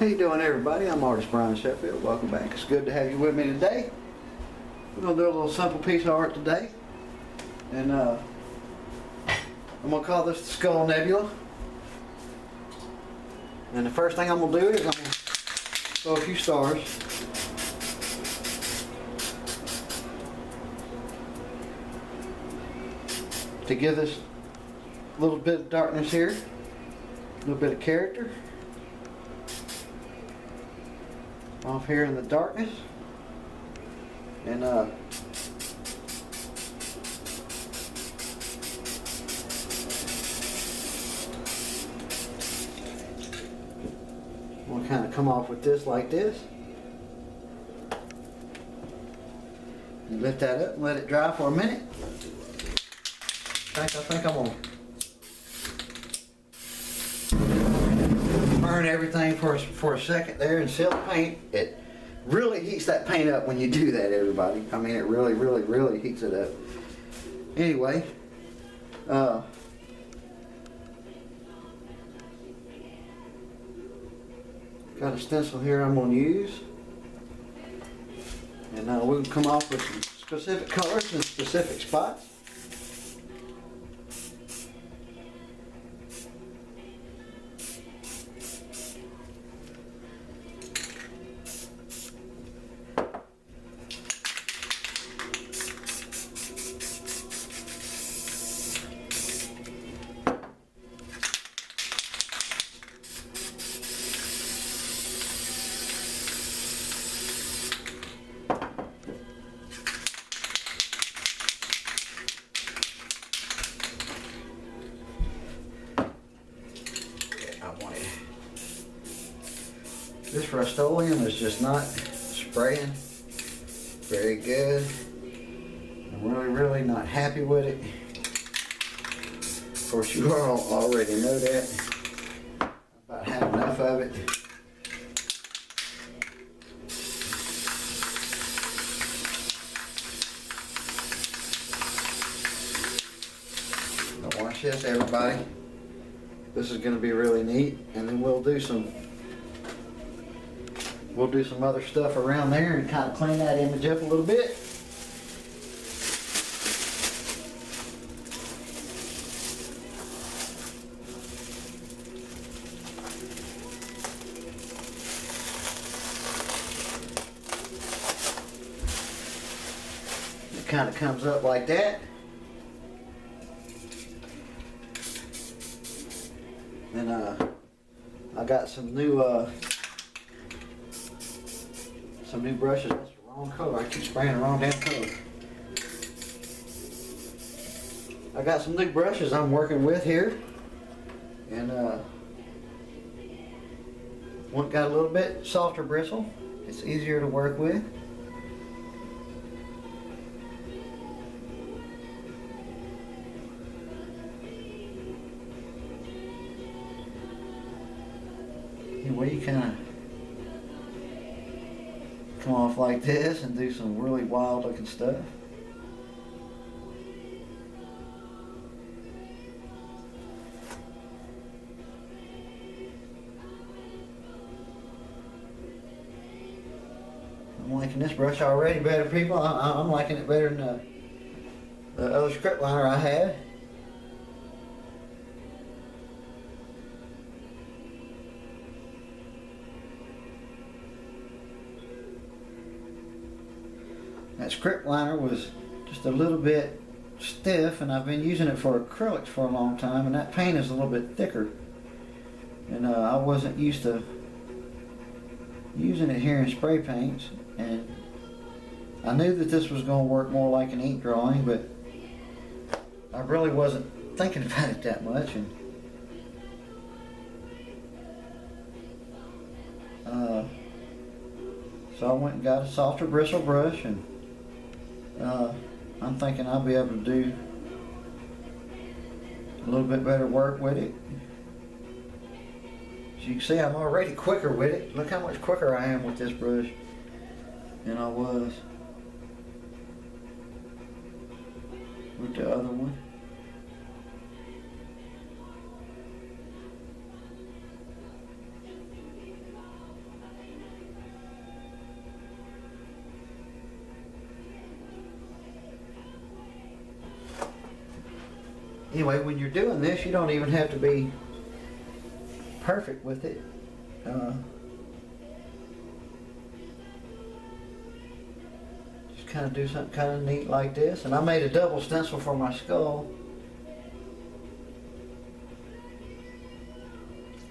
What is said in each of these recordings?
How you doing, everybody? I'm artist Brian Sheffield. Welcome back. It's good to have you with me today. We're going to do a little simple piece of art today. And I'm going to call this the Skull Nebula. And the first thing I'm going to do is I'm going to throw a few stars. To give this a little bit of darkness here. A little bit of character. Off here in the darkness, and we'll kind of come off with this like this. You lift that up and let it dry for a minute. I think I'm gonna burn everything for a second there and seal the paint. It really heats that paint up when you do that, everybody. I mean, it really heats it up. Anyway, got a stencil here I'm going to use, and we'll come off with some specific colors and specific spots. This Rust-Oleum is just not spraying very good. I'm really not happy with it. Of course, you all already know that. I've about had enough of it. Now watch this, everybody. This is going to be really neat, and then we'll do some other stuff around there and kind of clean that image up a little bit. It kind of comes up like that. And I got some new brushes. That's the wrong color. I keep spraying the wrong damn color. I got some new brushes I'm working with here, and one got a little bit softer bristle. It's easier to work with. Anyway, you kind of come off like this and do some really wild looking stuff. I'm liking this brush already better, people. I'm liking it better than the other script liner I had. That script liner was just a little bit stiff, and I've been using it for acrylics for a long time, and that paint is a little bit thicker, and I wasn't used to using it here in spray paints, and I knew that this was going to work more like an ink drawing, but I really wasn't thinking about it that much. And so I went and got a softer bristle brush, and I'm thinking I'll be able to do a little bit better work with it. As you can see, I'm already quicker with it. Look how much quicker I am with this brush than I was with the other one. Anyway, when you're doing this, you don't even have to be perfect with it. Just kind of do something kind of neat like this. And I made a double stencil for my skull.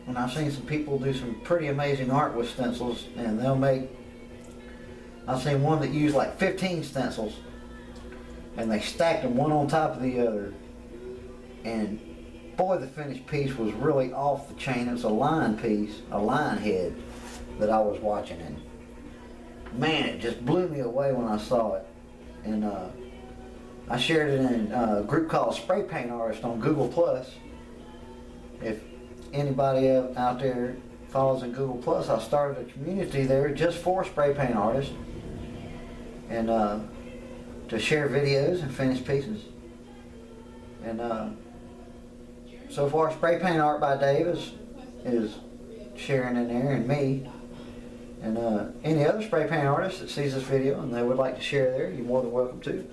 And I've seen some people do some pretty amazing art with stencils, and they'll make, I've seen one that used like 15 stencils, and they stacked them one on top of the other. And boy, the finished piece was really off the chain. It was a line piece, a line head that I was watching, and man, it just blew me away when I saw it. And I shared it in a group called Spray Paint Artists on Google+. If anybody out there follows in Google+, I started a community there just for spray paint artists, and to share videos and finished pieces. And so far, Spray Paint Art by Dave is sharing in there, and me. And any other spray paint artist that sees this video and they would like to share there, you're more than welcome to.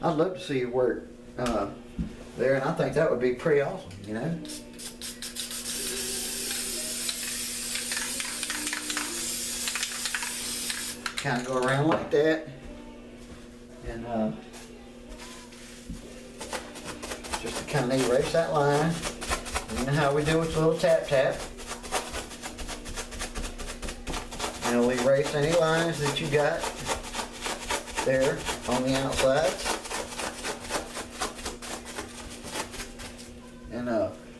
I'd love to see your work there, and I think that would be pretty awesome, you know. Kind of go around like that, and just to kind of erase that line. You know how we do with a little tap tap. And it'll erase any lines that you got there on the outside. And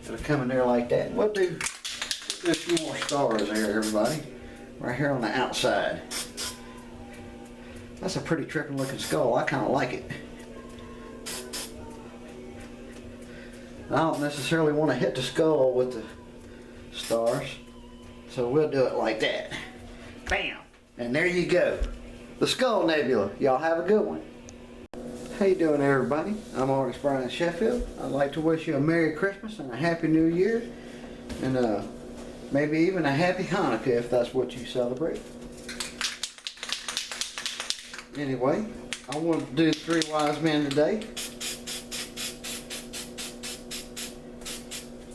it'll come in there like that. We'll do a few more stars there, everybody, right here on the outside. That's a pretty tripping looking skull. I kind of like it. I don't necessarily want to hit the skull with the stars, so we'll do it like that. Bam! And there you go. The Skull Nebula. Y'all have a good one. How you doing, everybody? I'm Artist Brian Sheffield. I'd like to wish you a Merry Christmas and a Happy New Year, and maybe even a Happy Hanukkah if that's what you celebrate. Anyway, I want to do the Three Wise Men today.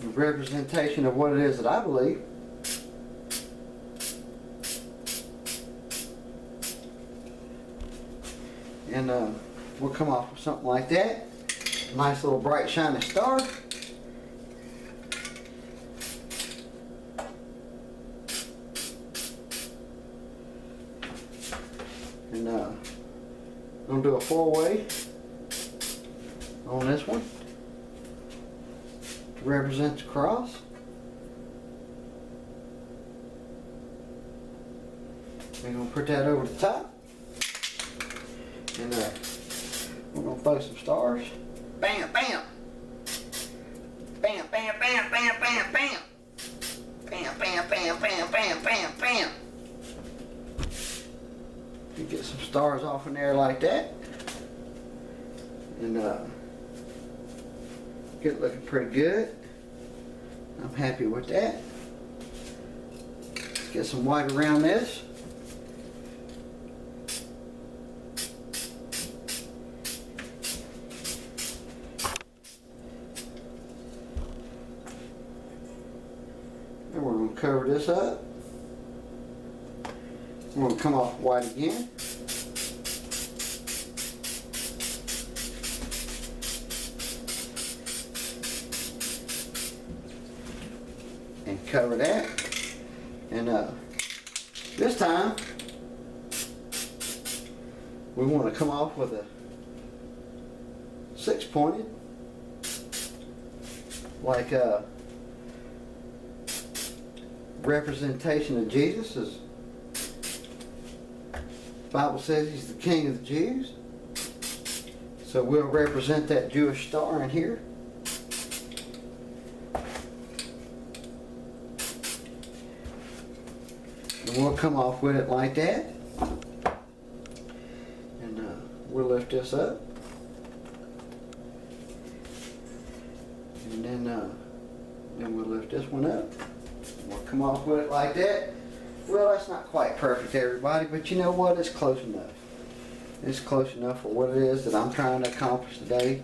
A representation of what it is that I believe. And we'll come off with something like that. Nice little bright shiny star. And I'm going to do a 4-way on this one to represent the cross. We're going to put that over the top. And we're going to throw some stars. Bam, bam. Bam, bam, bam, bam, bam, bam. Bam, bam, bam, bam, bam, bam, bam. You get some stars off in there like that. And get it looking pretty good. I'm happy with that. Let's get some white around this. And we're going to cover this up. We're going to come off white again. And cover that. And this time we want to come off with a 6-pointed, like a representation of Jesus. As the Bible says he's the King of the Jews. So we'll represent that Jewish star in here. And we'll come off with it like that. And we'll lift this up. And then we'll lift this one up. We'll come off with it like that. Well, that's not quite perfect, everybody, but you know what? It's close enough. It's close enough for what it is that I'm trying to accomplish today.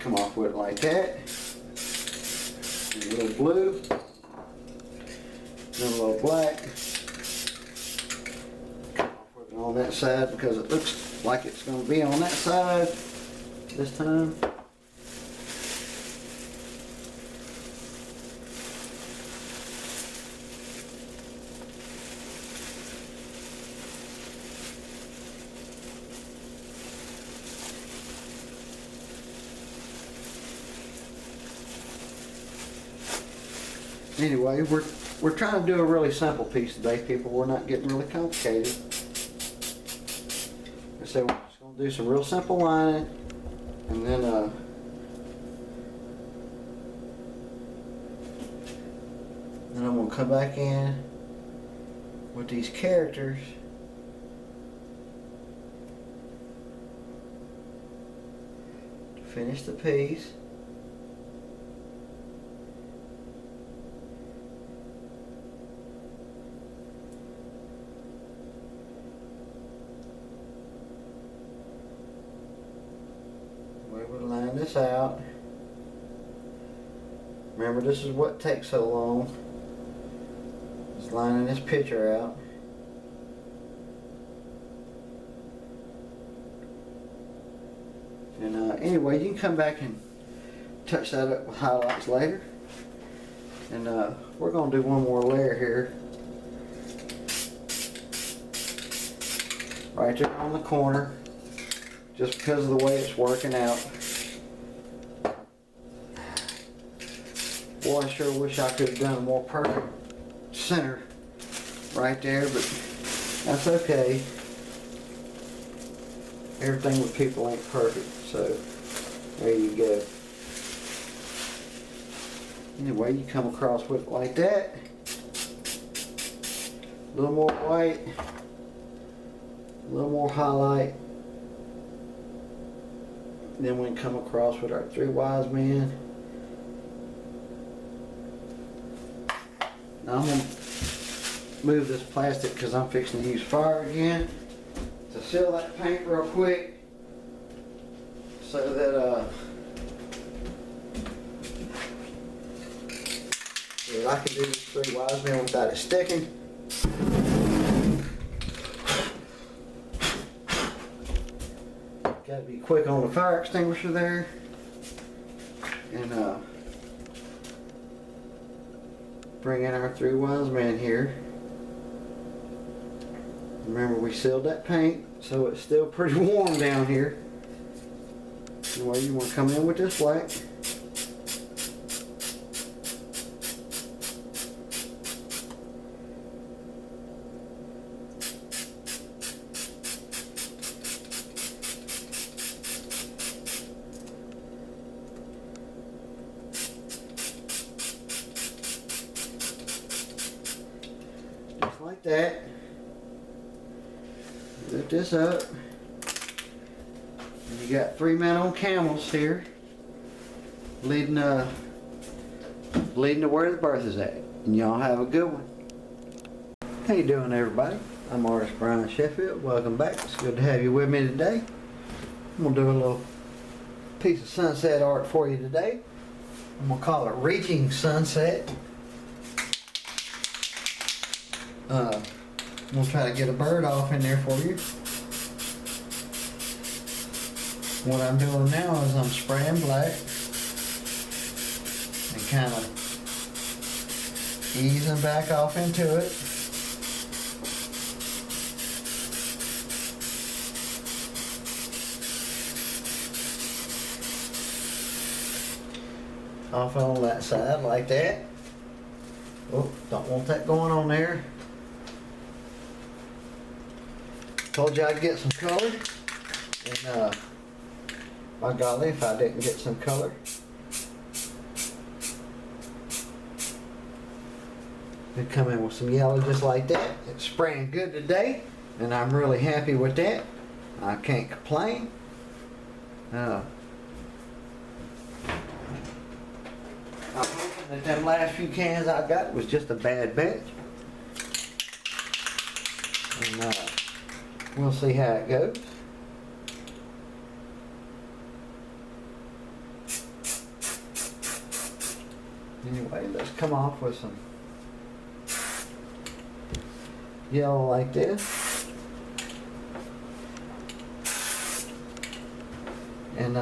Come off with it like that. And a little blue. Then a little black. Come off with it on that side because it looks like it's going to be on that side this time. Anyway, we're trying to do a really simple piece today, people. We're not getting really complicated. So we're just going to do some real simple lining, and then I'm going to come back in with these characters. To finish the piece. Line this out. Remember, this is what takes so long. Just lining this picture out. And anyway, you can come back and touch that up with highlights later. And we're going to do one more layer here. Right there on the corner. Just because of the way it's working out. Boy, I sure wish I could have done a more perfect center right there, but that's okay. Everything with people ain't perfect, so there you go. Anyway, you come across with it like that. A little more white, a little more highlight. Then we can come across with our three wise men. Now I'm going to move this plastic because I'm fixing to use fire again to seal that paint real quick so that I can do these three wise men without it sticking. Got to be quick on the fire extinguisher there. And bring in our three wise men here. Remember, we sealed that paint, so it's still pretty warm down here. Anyway, you want to come in with this black. Like that. Lift this up. And you got three men on camels here, leading to where the berth is at. And y'all have a good one. How you doing, everybody? I'm artist Brian Sheffield. Welcome back. It's good to have you with me today. I'm gonna do a little piece of sunset art for you today. I'm gonna call it Reaching Sunset. I'm going to try to get a bird off in there for you. What I'm doing now is I'm spraying black and kind of easing back off into it. Off on that side like that. Oh, don't want that going on there. Told you I'd get some color, and by golly, if I didn't get some color. Then come in with some yellow just like that. It's spraying good today, and I'm really happy with that. I can't complain. I'm hoping that them last few cans I got was just a bad batch. And we'll see how it goes. Anyway, let's come off with some yellow like this. And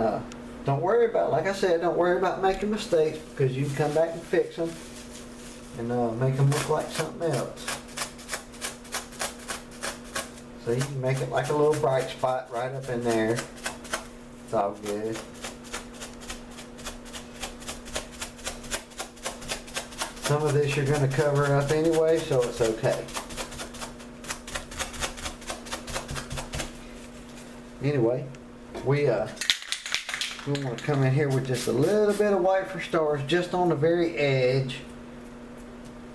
don't worry about, like I said, don't worry about making mistakes, because you can come back and fix them and make them look like something else. So you can make it like a little bright spot right up in there. It's all good. Some of this you're going to cover up anyway, so it's okay. Anyway, we want to come in here with just a little bit of white for stars, just on the very edge.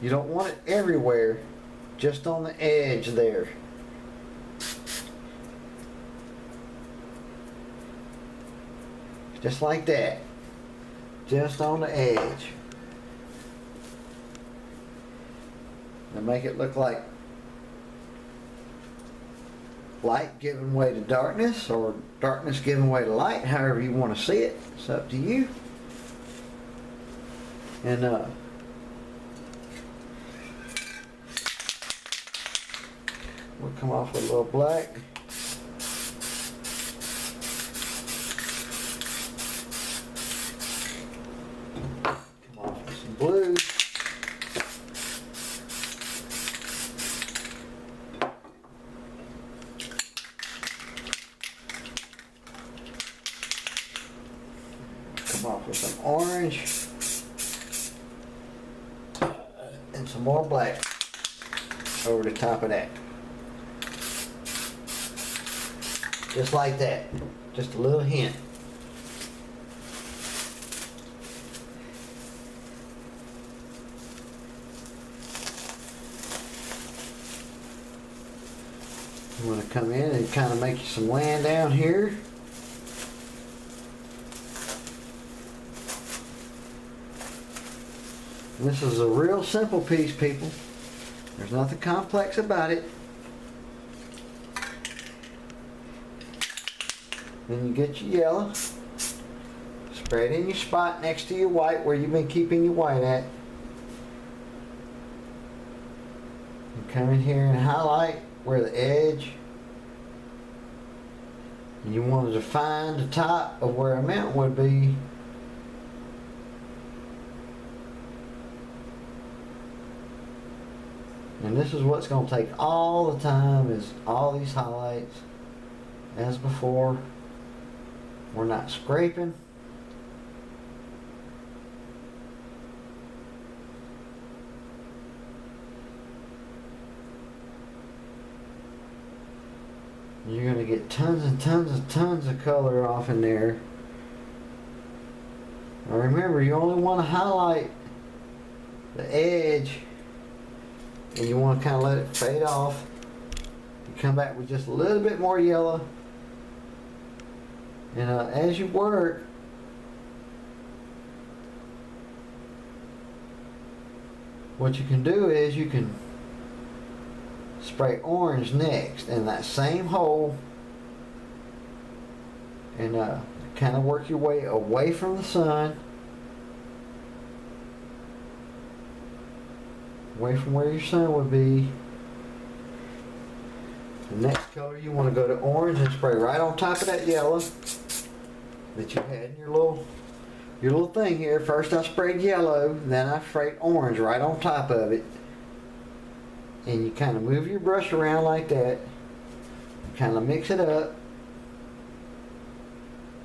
You don't want it everywhere, just on the edge there. Just like that, just on the edge. And make it look like light giving way to darkness, or darkness giving way to light, however you want to see it. It's up to you. And we'll come off with a little black. Come off with some blue. Off with some orange and some more black over the top of that. Just like that. Just a little hint. You want to come in and kind of make you some land down here. This is a real simple piece, people. There's nothing complex about it. Then you get your yellow. Spread in your spot next to your white, where you've been keeping your white at. And come in here and highlight where the edge. And you want to define the top of where a mountain would be. And this is what's going to take all the time, is all these highlights. As before, we're not scraping. You're going to get tons and tons and tons of color off in there. Now remember, you only want to highlight the edge, and you want to kind of let it fade off. You come back with just a little bit more yellow, and as you work, what you can do is you can spray orange next in that same hole, and kind of work your way away from the sun, away from where your sun would be. The next color, you want to go to orange and spray right on top of that yellow that you had in your little thing here. First I sprayed yellow, then I sprayed orange right on top of it. And you kind of move your brush around like that, kind of mix it up,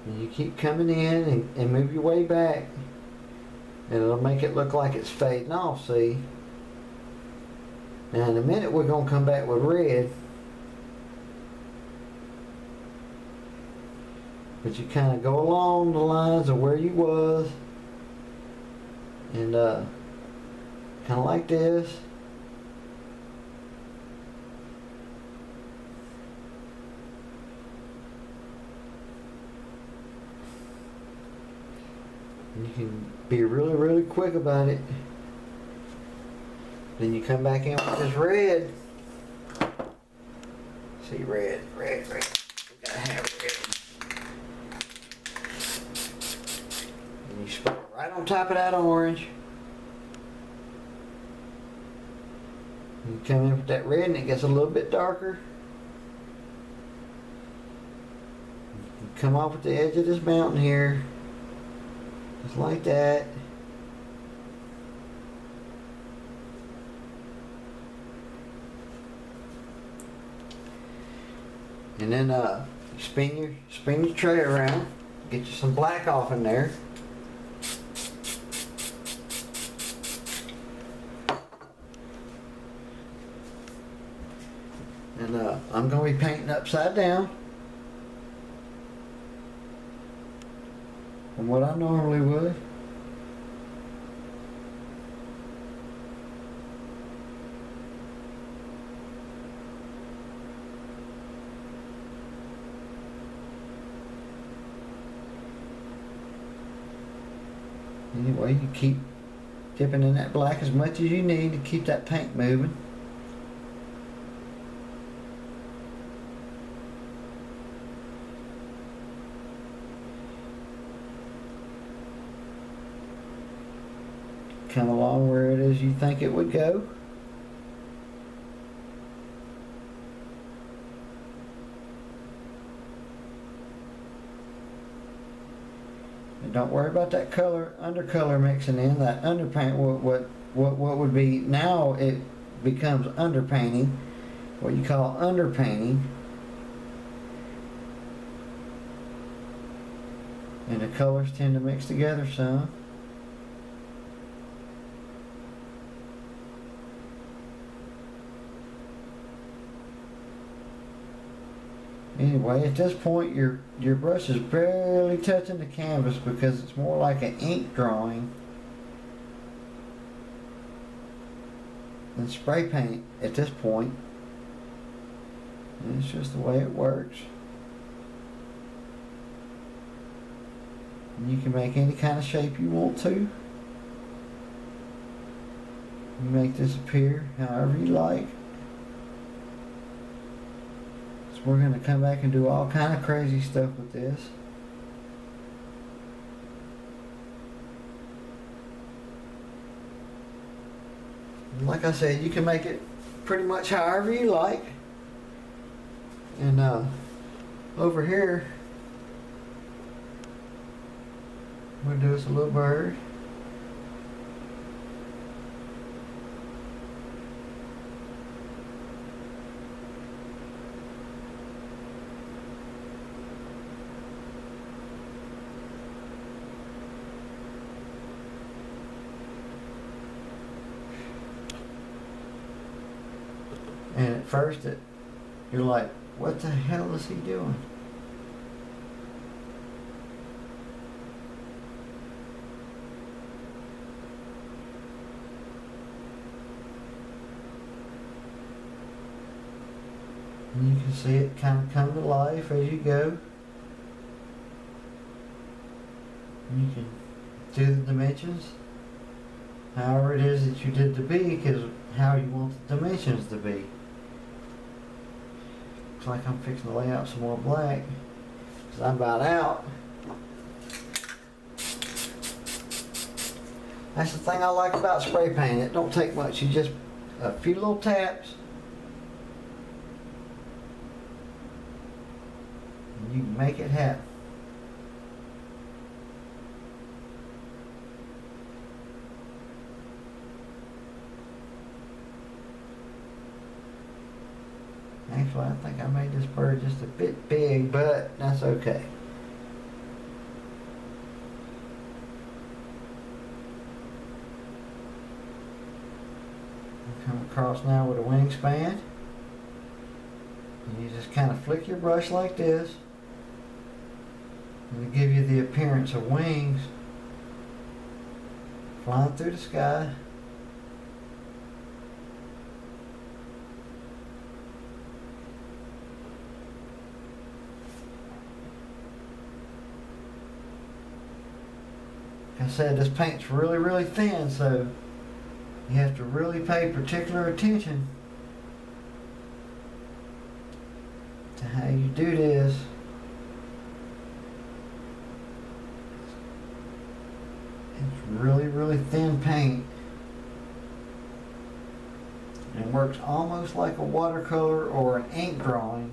and you keep coming in and move your way back, and it'll make it look like it's fading off, see? Now in a minute we're going to come back with red, but you kind of go along the lines of where you was, and kind of like this. You can be really, really quick about it. Then you come back in with this red. See, red. We gotta have red. And you spray it right on top of that orange. You come in with that red and it gets a little bit darker. You come off at the edge of this mountain here, just like that. And then spin your tray around, get you some black off in there. And I'm going to be painting upside down from what I normally would. Anyway, you keep dipping in that black as much as you need to keep that paint moving. Come along where it is you think it would go. And don't worry about that undercolor mixing in. That underpaint, what would be now, it becomes underpainting, what you call underpainting. And the colors tend to mix together some. Anyway, at this point your brush is barely touching the canvas because it's more like an ink drawing than spray paint at this point. And it's just the way it works. And you can make any kind of shape you want to. You make this appear however you like. We're going to come back and do all kind of crazy stuff with this. And like I said, you can make it pretty much however you like. And over here, we'll do us a little bird. And at first you're like, what the hell is he doing? And you can see it kind of come to life as you go. And you can do the dimensions however it is that you did the B, because how you want the dimensions to be. Looks like I'm fixing to lay out some more black because I'm about out. That's the thing I like about spray paint. It don't take much. You just a few little taps and you can make it happen. Actually, I think I made this bird just a bit big, but that's okay. Come across now with a wingspan. And you just kind of flick your brush like this. And to give you the appearance of wings flying through the sky. Like I said, this paint's really, really thin, so you have to really pay particular attention to how you do this. It's really, really thin paint. And and works almost like a watercolor or an ink drawing.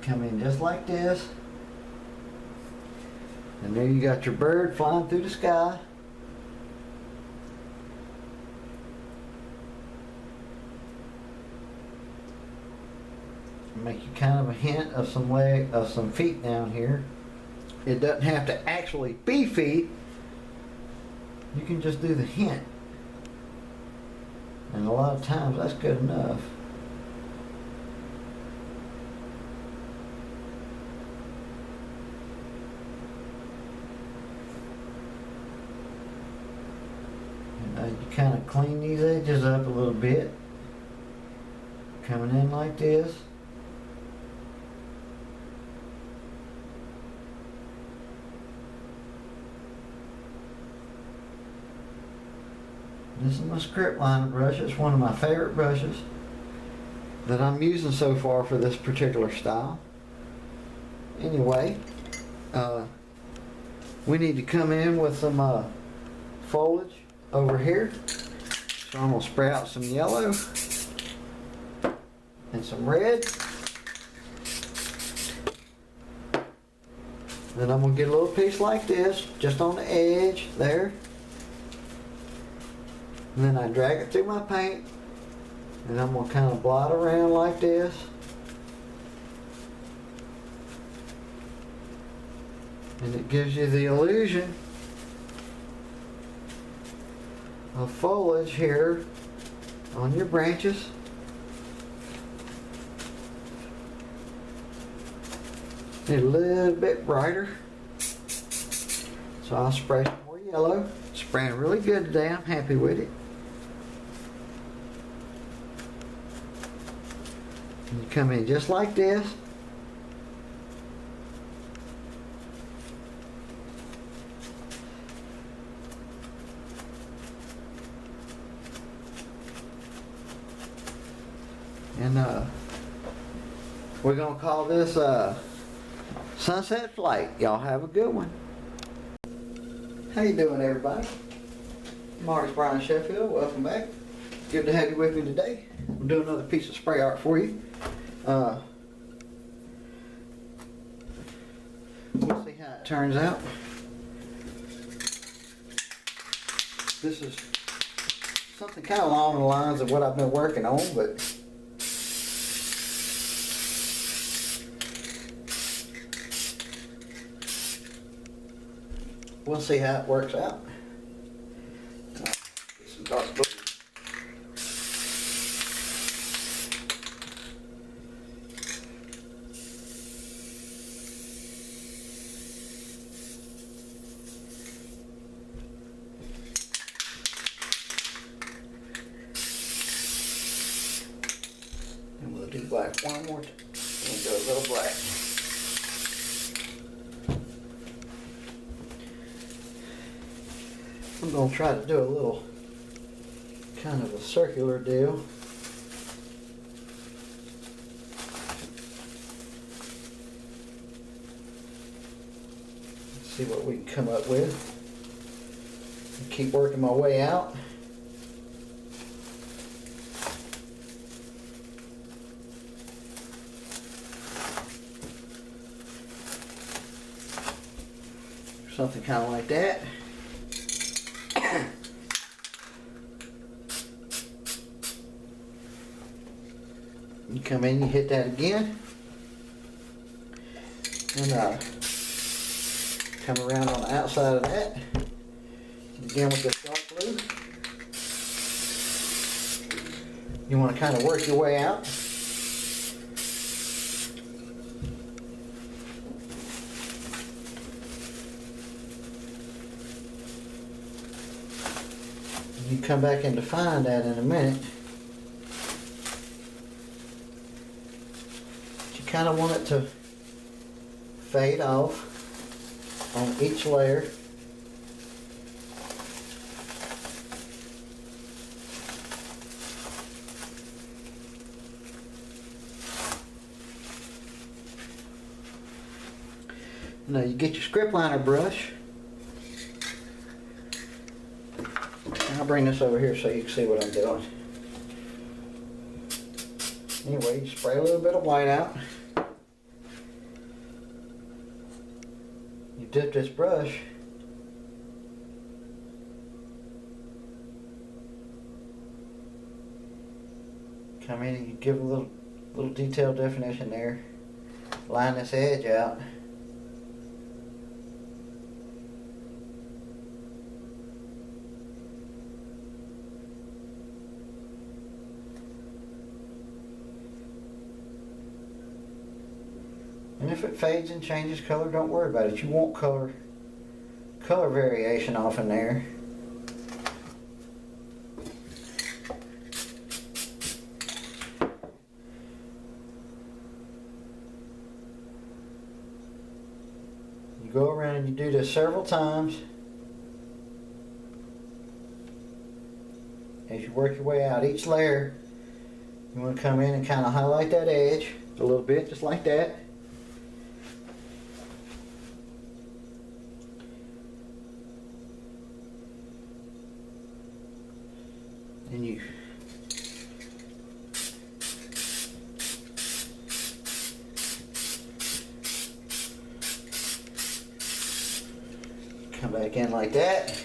Come in just like this, and there you got your bird flying through the sky. Make you kind of a hint of some feet down here. It doesn't have to actually be feet. You can just do the hint, and a lot of times that's good enough. You kind of clean these edges up a little bit, coming in like this. This is my script liner brush. It's one of my favorite brushes that I'm using so far for this particular style. Anyway, we need to come in with some foliage over here. So I'm going to spray out some yellow and some red. Then I'm going to get a little piece like this just on the edge there. And then I drag it through my paint, and I'm going to kind of blot around like this. And it gives you the illusion of foliage here on your branches. Need a little bit brighter. So I'll spray some more yellow. Spraying really good today. I'm happy with it. And you come in just like this. And we're going to call this Sunset Flight. Y'all have a good one. How you doing, everybody? I'm Artist Brian Sheffield. Welcome back. Good to have you with me today. We'll do another piece of spray art for you. We'll see how it turns out. This is something kind of along the lines of what I've been working on, but we'll see how it works out. Get some dark blue. And we'll do black one more time. We'll do a little black. I'm going to try to do a little kind of a circular deal. Let's see what we can come up with. Keep working my way out. Something kind of like that. You come in, you hit that again, and come around on the outside of that. Again with this dark blue. You want to kind of work your way out. You come back and define that in a minute. You kind of want it to fade off on each layer. Now you get your script liner brush. I'll bring this over here so you can see what I'm doing. Anyway, you spray a little bit of white out. You dip this brush come in and you give a little detailed definition there. Line this edge out. And if it fades and changes color, don't worry about it. You want color variation off in there. You go around and you do this several times as you work your way out. Each layer, you want to come in and kind of highlight that edge a little bit, just like that. And you come back in like that.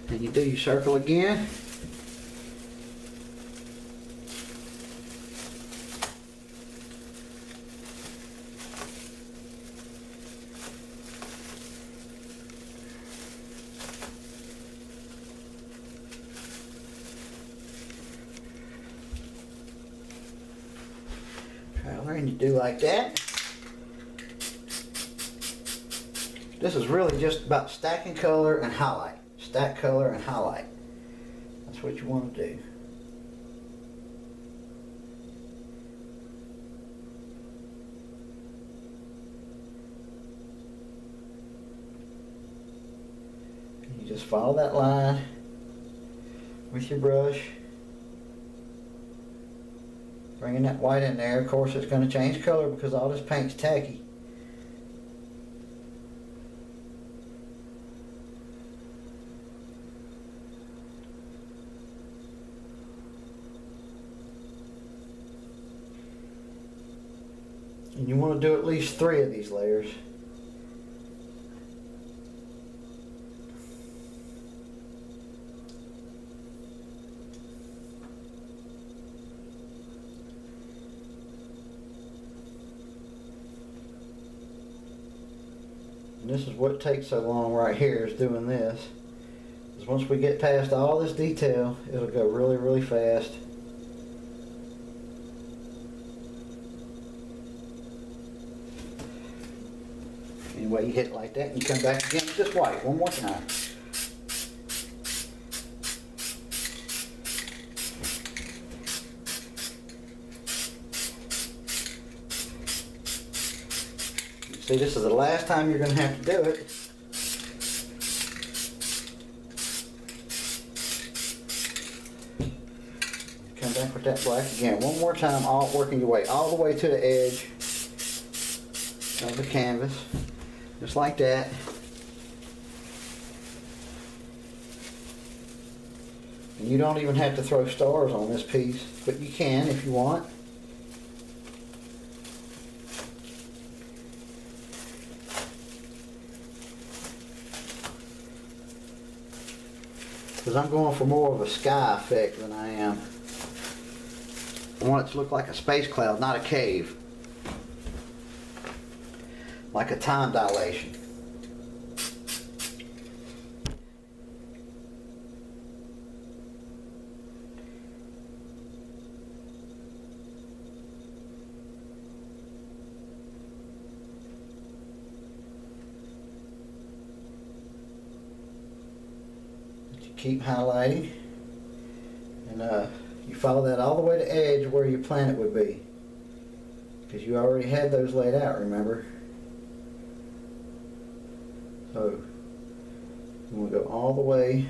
And you do your circle again. And you do like that. This is really just about stacking color and highlight. Stack color and highlight. That's what you want to do. You just follow that line with your brush. Bringing that white in there. Of course, it's going to change color because all this paint's tacky. And you want to do at least 3 of these layers. And this is what takes so long right here, is doing this. Because once we get past all this detail, it'll go really, really fast. Anyway, you hit it like that and you come back again with this white one more time. See, this is the last time you're going to have to do it. Come back with that black again. One more time, all working your way all the way to the edge of the canvas. Just like that. And you don't even have to throw stars on this piece, but you can if you want. Because I'm going for more of a sky effect than I am. I want it to look like a space cloud, not a cave. Like a time dilation. Keep highlighting, and you follow that all the way to edge where your planet would be, because you already had those laid out, remember? So I'm going to go all the way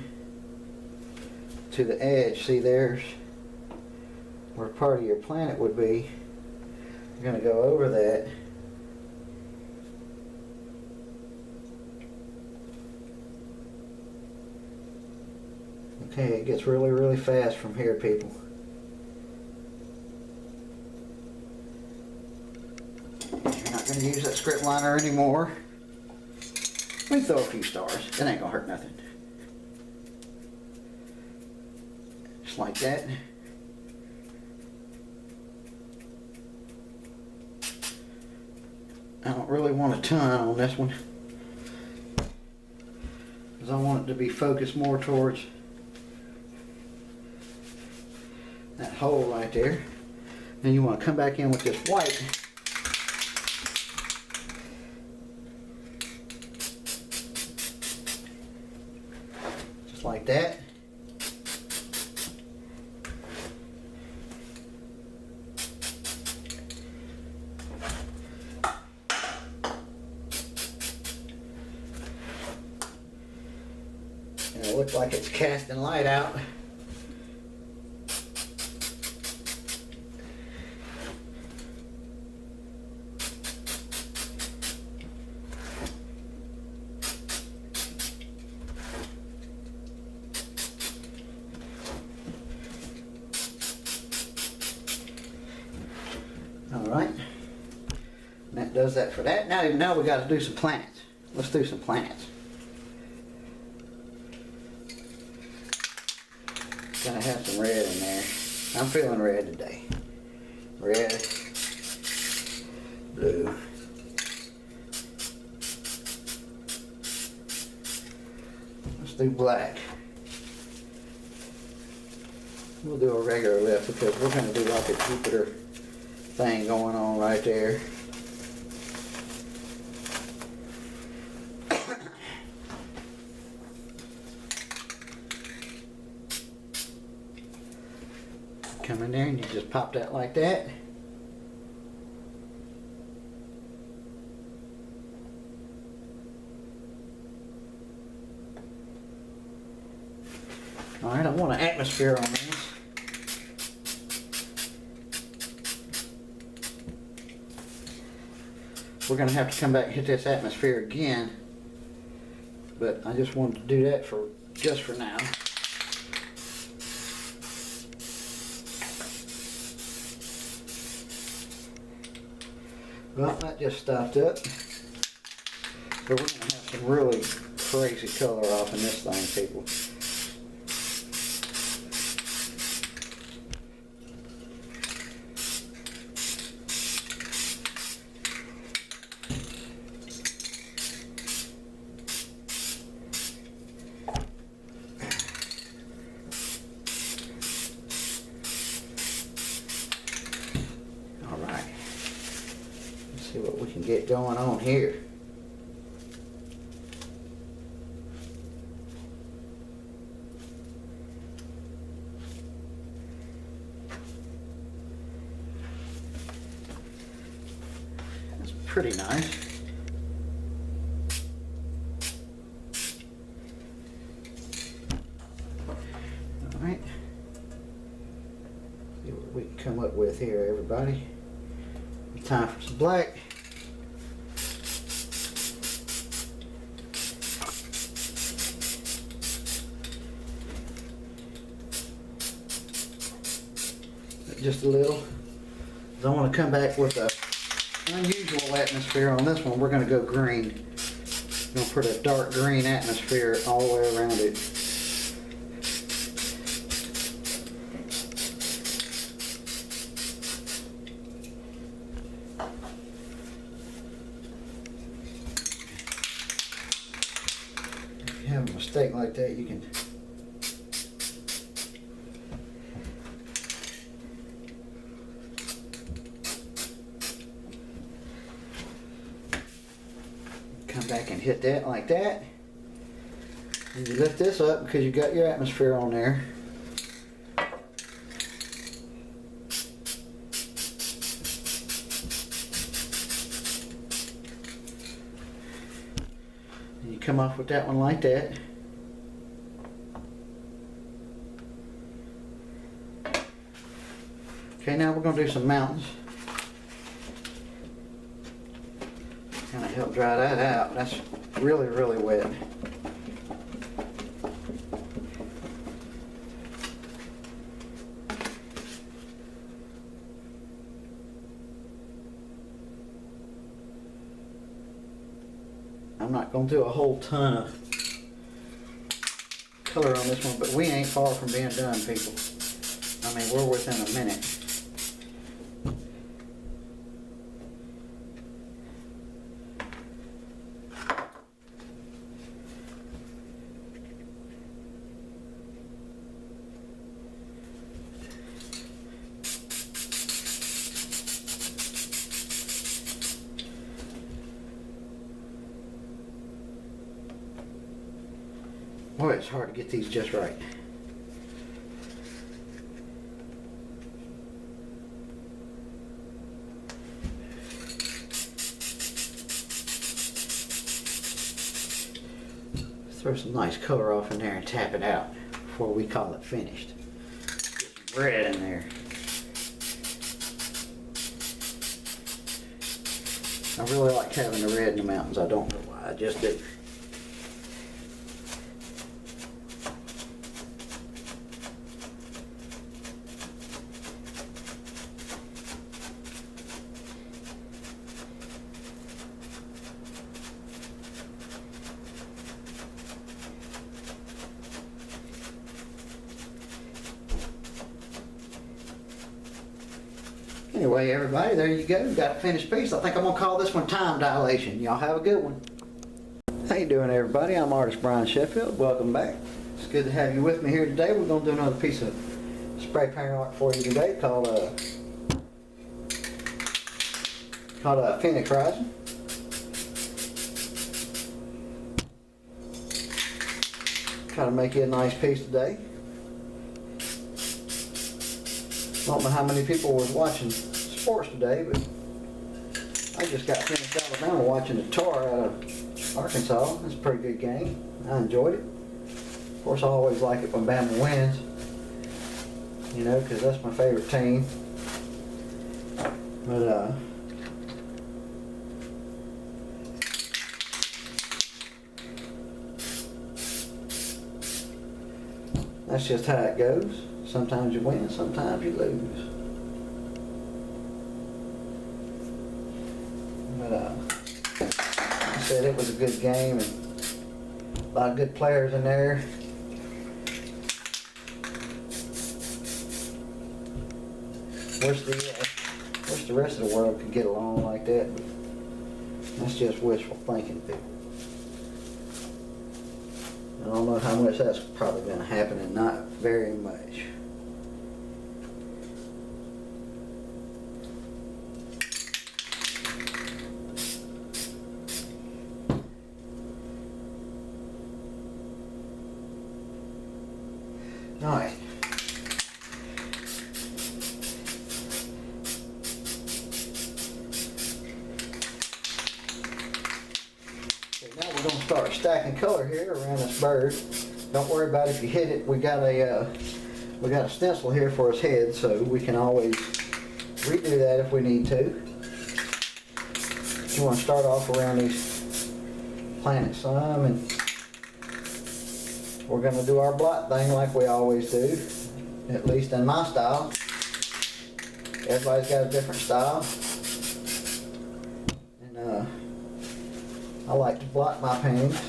to the edge. See, there's where part of your planet would be. You're going to go over that. Okay, it gets really, really fast from here, people. You're not going to use that script liner anymore. We can throw a few stars. It ain't going to hurt nothing. Just like that. I don't really want a ton on this one, because I want it to be focused more towards that hole right there. Then you want to come back in with this white. Just like that. And it looks like it's casting light out. Alright, that does that for that. Now we got to do some planets. Let's do some planets. Gotta have some red in there. I'm feeling red today. Red, blue. Let's do black. We'll do a regular lift because we're going to do like a Jupiter thing going on right there. Come in there and you just pop that like that. Alright, I want an atmosphere on this. We're going to have to come back and hit this atmosphere again, but I just wanted to do that just for now. Well, that just stopped up. So we're going to have some really crazy color off in this thing, people. See what we can get going on here. That's pretty nice. All right. See what we can come up with here, everybody. Time for some black. Just a little. I want to come back with an unusual atmosphere on this one. We're going to go green. I'm going to put a dark green atmosphere all the way around it. If you have a mistake like that, you can come back and hit that like that. And you lift this up because you got your atmosphere on there. You come off with that one like that. Okay, now we're going to do some mountains. Kind of help dry that out. That's really, really wet. I'm not going to do a whole ton of color on this one, but we ain't far from being done, people. I mean, we're within a minute. Boy, it's hard to get these just right. Throw some nice color off in there and tap it out before we call it finished. Get some red in there. I really like having the red in the mountains. I don't know why, I just do. Anyway, everybody, there you go. Got a finished piece. I think I'm going to call this one Time Dilation. Y'all have a good one. How you doing, everybody? I'm artist Brian Sheffield. Welcome back. It's good to have you with me here today. We're going to do another piece of spray paint art for you today called Phoenix Rising. Try to make you a nice piece today. I don't know how many people was watching sports today, but I just got finished Alabama watching the Tar out of Arkansas. It's a pretty good game. I enjoyed it. Of course, I always like it when Bama wins, you know, because that's my favorite team. But that's just how it goes. Sometimes you win, sometimes you lose. But like I said, it was a good game and a lot of good players in there. Wish the rest of the world could get along like that, but that's just wishful thinking, people. I don't know how much that's probably going to happen, and not very much. All right. Okay, now we're going to start stacking color here around this bird. Don't worry about if you hit it. We got a stencil here for his head, so we can always redo that if we need to. You want to start off around these planets some, and we're going to do our blot thing like we always do, at least in my style. Everybody's got a different style, and I like to blot my paintings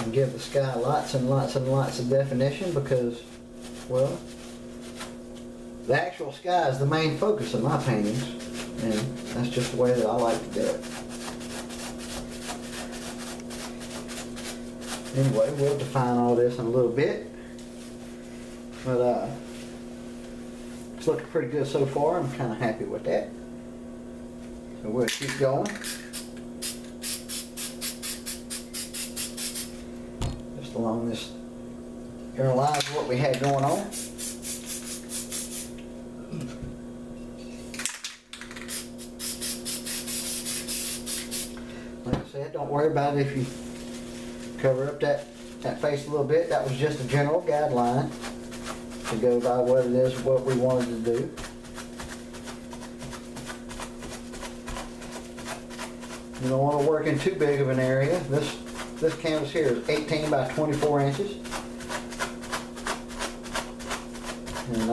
and give the sky lots and lots and lots of definition, because, well, the actual sky is the main focus of my paintings, and that's just the way that I like to do it. Anyway, we'll define all this in a little bit, but it's looking pretty good so far. I'm kind of happy with that. So we'll keep going. Just along this inner line of what we had going on. said, don't worry about it if you cover up that face a little bit. That was just a general guideline to go by what it is, what we wanted to do. You don't want to work in too big of an area. This canvas here is 18 by 24 inches. And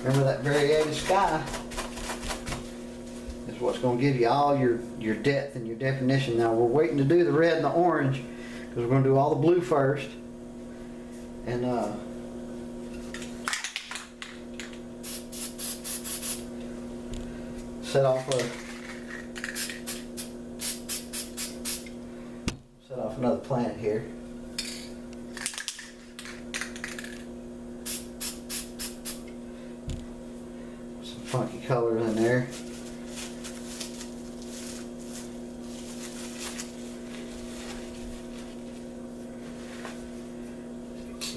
remember, that variated sky is what's going to give you all your depth and your definition. Now we're waiting to do the red and the orange because we're going to do all the blue first. And set off another planet here. Some funky colors in there.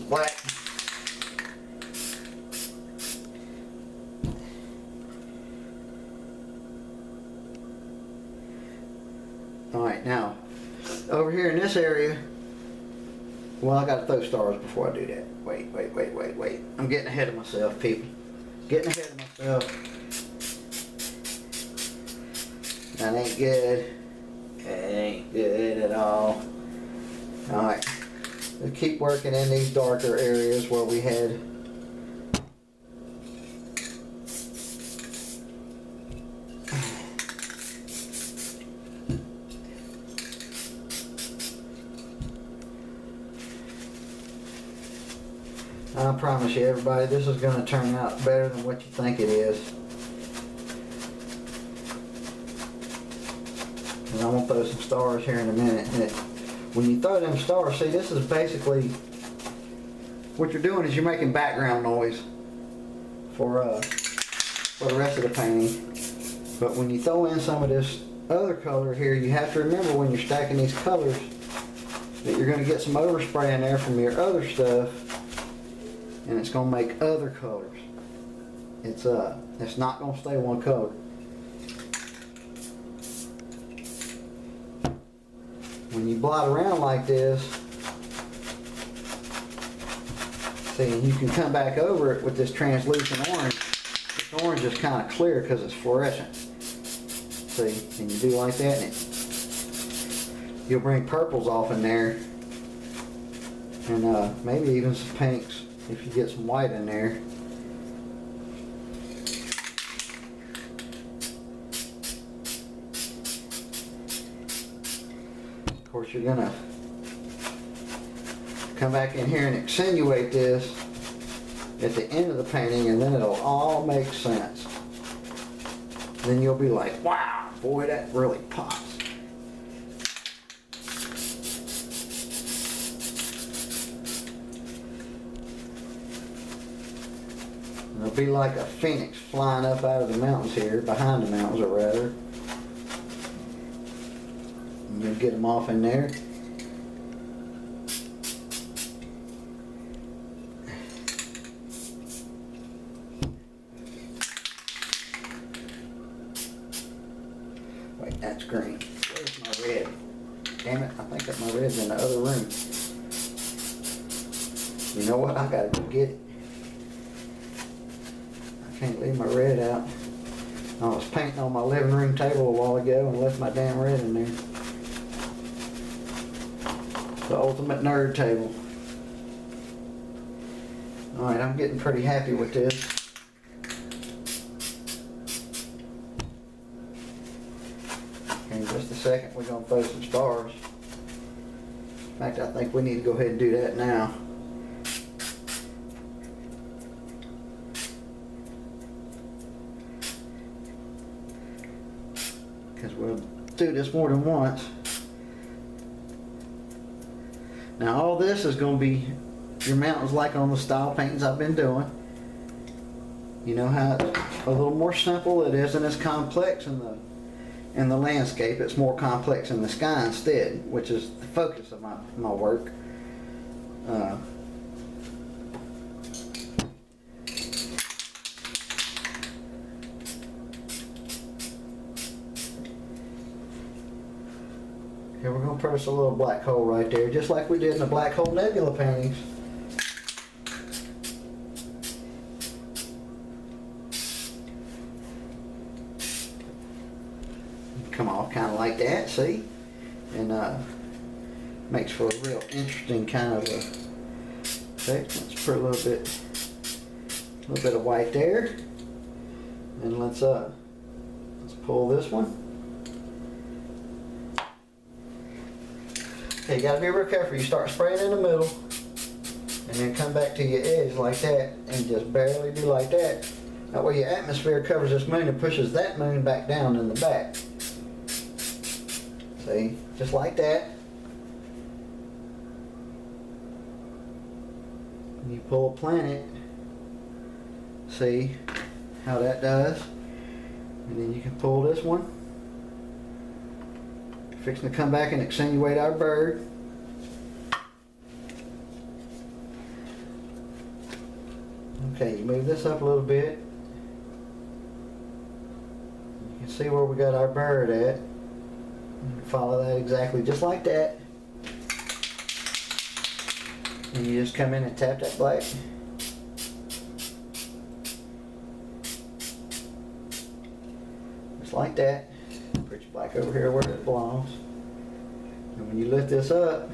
Black. Alright, now over here in this area, well, I gotta throw stars before I do that. Wait. I'm getting ahead of myself, people. Getting ahead of myself. That ain't good. It ain't good at all. Alright. Let's keep working in these darker areas where we had I promise you, everybody, this is going to turn out better than what you think it is. And I'm going to throw some stars here in a minute. And when you throw them stars, see, this is basically what you're doing is you're making background noise for the rest of the painting. But when you throw in some of this other color here, you have to remember when you're stacking these colors that you're going to get some overspray in there from your other stuff. And it's going to make other colors. It's not going to stay one color. When you blot around like this, see, and you can come back over it with this translucent orange. This orange is kind of clear because it's fluorescent. See, and you do like that, and you'll bring purples off in there, and maybe even some pinks. If you get some white in there. Of course, you're gonna come back in here and accentuate this at the end of the painting, and then it'll all make sense. Then you'll be like, wow, boy, that really pops. It'll be like a phoenix flying up out of the mountains here, behind the mountains, or rather. And you'll get them off in there. Wait, that's green. Where's my red? Damn it, I think that my red's in the other room. You know what? I gotta go get it. Can't leave my red out. I was painting on my living room table a while ago and left my damn red in there. The ultimate nerd table. Alright, I'm getting pretty happy with this. In just a second, we're going to throw some stars. In fact, I think we need to go ahead and do that now. Because we'll do this more than once. Now all this is going to be your mountains like on the style paintings I've been doing. You know how it's a little more simple. It isn't as complex in the landscape. It's more complex in the sky instead, which is the focus of my work. Here we're going to press a little black hole right there, just like we did in the black hole nebula paintings. Come off kind of like that, see? And makes for a real interesting kind of a effect. Let's put a little bit of white there. And let's pull this one. Okay, you gotta be real careful. You start spraying in the middle and then come back to your edge like that and just barely do like that. That way your atmosphere covers this moon and pushes that moon back down in the back. See, just like that. And you pull a planet. See how that does. And then you can pull this one. Fixing to come back and accentuate our bird. Okay, you move this up a little bit. You can see where we got our bird at. Follow that exactly just like that. And you just come in and tap that black. Just like that. Put your black over here where it belongs. And when you lift this up,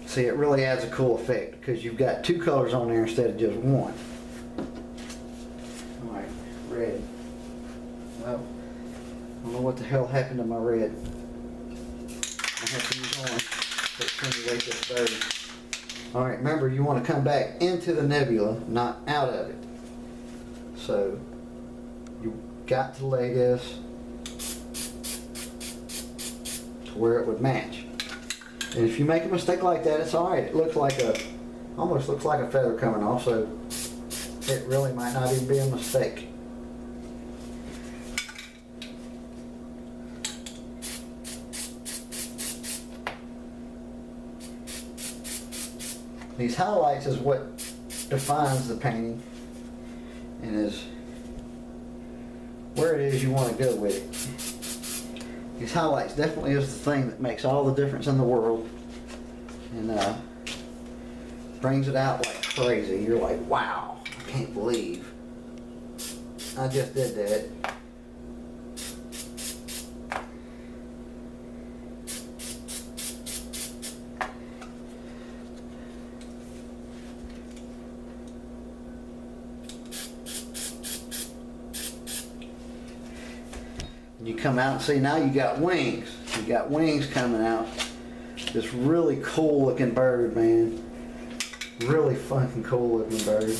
see, it really adds a cool effect because you've got two colors on there instead of just one. Alright, red. Well, I don't know what the hell happened to my red. I have to use orange to attenuate this bird. Alright, remember you want to come back into the nebula, not out of it. So, you got to lay this to where it would match. And if you make a mistake like that, it's alright. It looks like almost looks like a feather coming off, so it really might not even be a mistake. These highlights is what defines the painting and is where it is you want to go with it. These highlights definitely is the thing that makes all the difference in the world and brings it out like crazy. You're like, wow, I can't believe I just did that. You come out and see now you got wings. You got wings coming out. This really cool looking bird, man. Really fucking cool looking bird.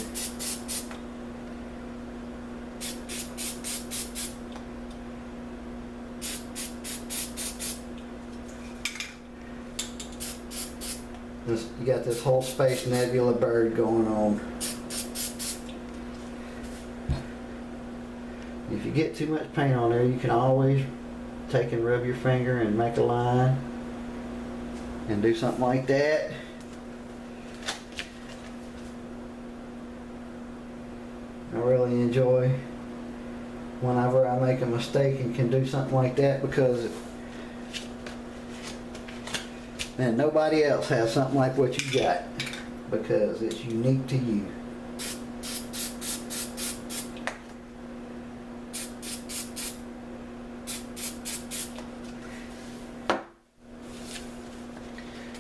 You got this whole space nebula bird going on. If you get too much paint on there, you can always take and rub your finger and make a line and do something like that. I really enjoy whenever I make a mistake and can do something like that because man, nobody else has something like what you got because it's unique to you.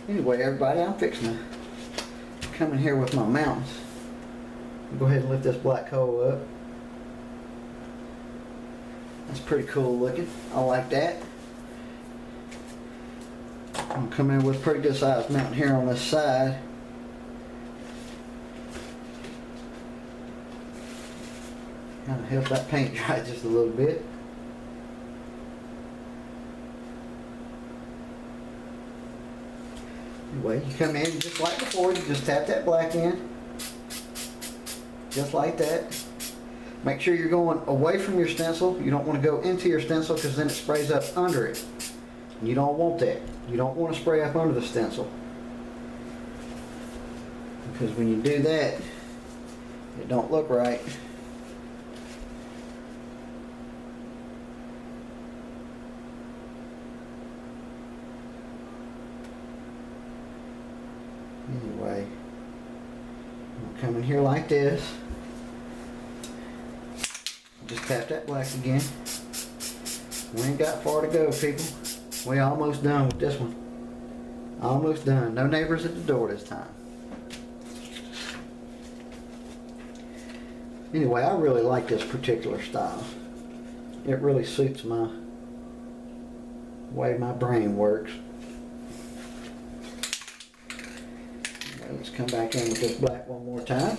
Anyway, everybody, I'm fixing to come in here with my mountains. Go ahead and lift this black hole up. That's pretty cool looking. I like that. I'm going to come in with a pretty good sized mountain here on this side. Kind of help that paint dry just a little bit. Anyway, you come in just like before, you just tap that black in. Just like that. Make sure you're going away from your stencil. You don't want to go into your stencil because then it sprays up under it. You don't want that. You don't want to spray up under the stencil. Because when you do that, it don't look right. here like this. Just tap that black again. We ain't got far to go, people. We almost done with this one. Almost done. No neighbors at the door this time. Anyway, I really like this particular style. It really suits my way my brain works. Okay, let's come back in with this black one more time.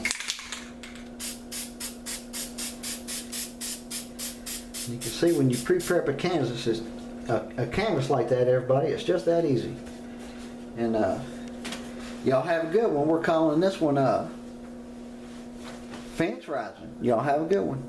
You can see when you pre-prep a canvas, a canvas like that, everybody, it's just that easy. And y'all have a good one. We're calling this one fence rising. Y'all have a good one.